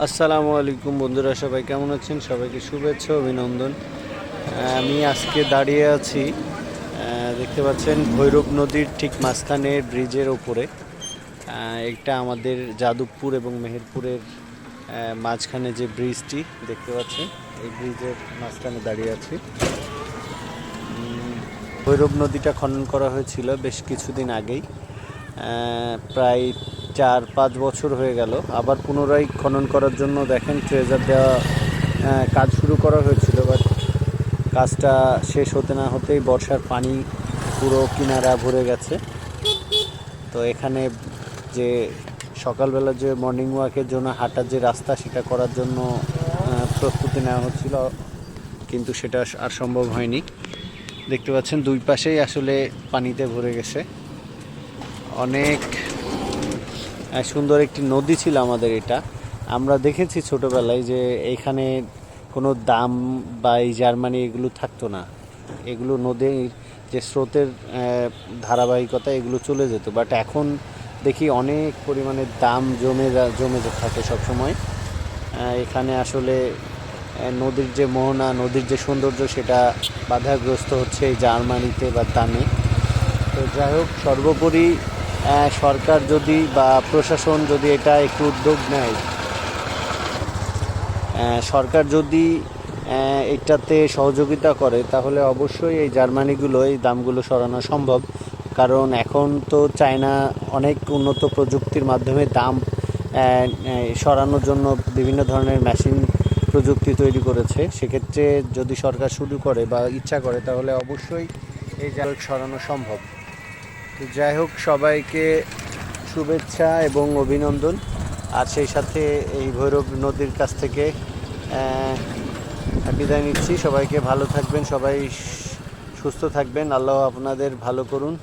আসসালামু আলাইকুম বন্ধুরা, সবাই কেমন আছেন? সবাইকে শুভেচ্ছা অভিনন্দন। আমি আজকে দাঁড়িয়ে আছি, দেখতে পাচ্ছেন ভৈরব নদীর ঠিক মাঝখানে ব্রিজের ওপরে। এটা আমাদের যাদবপুর এবং মেহেরপুরের মাঝখানে যে ব্রিজটি দেখতে পাচ্ছেন, এই ব্রিজের মাঝখানে দাঁড়িয়ে আছি। ভৈরব নদীটা খনন করা হয়েছিল বেশ কিছুদিন আগেই, প্রায় 4-5 বছর হয়ে গেল। আবার পুনরায় খনন করার জন্য দেখেন ট্রেজার দেওয়া কাজ শুরু করা হয়েছিল, বাট কাজটা শেষ হতে না হতেই বর্ষার পানি পুরো কিনারা ভরে গেছে। তো এখানে যে সকালবেলা যে মর্নিং ওয়াকের জন্য হাঁটার যে রাস্তা, সেটা করার জন্য প্রস্তুতি নেওয়া হচ্ছিল, কিন্তু সেটা আর সম্ভব হয়নি। দেখতে পাচ্ছেন দুই পাশেই আসলে পানিতে ভরে গেছে। অনেক সুন্দর একটি নদী ছিল আমাদের এটা। আমরা দেখেছি ছোটোবেলায় যে এইখানে কোনো দাম বা এই জার্মানি এগুলো থাকতো না, এগুলো নদীর যে স্রোতের ধারাবাহিকতা এগুলো চলে যেত। বাট এখন দেখি অনেক পরিমাণে দাম জমে থাকে সবসময়। এখানে আসলে নদীর যে মোহনা, নদীর যে সৌন্দর্য, সেটা বাধাগ্রস্ত হচ্ছে এই জার্মানিতে বা দামে। তো যাই হোক, সর্বোপরি সরকার যদি বা প্রশাসন যদি এটা একটু উদ্যোগ নেয়, সরকার যদি এটাতে সহযোগিতা করে, তাহলে অবশ্যই এই জার্মানিগুলো এই দামগুলো সরানো সম্ভব। কারণ এখন তো চায়না অনেক উন্নত প্রযুক্তির মাধ্যমে দাম সরানোর জন্য বিভিন্ন ধরনের মেশিন প্রযুক্তি তৈরি করেছে। সেক্ষেত্রে যদি সরকার শুরু করে বা ইচ্ছা করে, তাহলে অবশ্যই এই জায়গা সরানো সম্ভব। তো যাই হোক, সবাইকে শুভেচ্ছা এবং অভিনন্দন। আর সেই সাথে এই ভৈরব নদীর কাছ থেকে বিদায় নিচ্ছি। সবাইকে ভালো থাকবেন, সবাই সুস্থ থাকবেন, আল্লাহ আপনাদের ভালো করুন।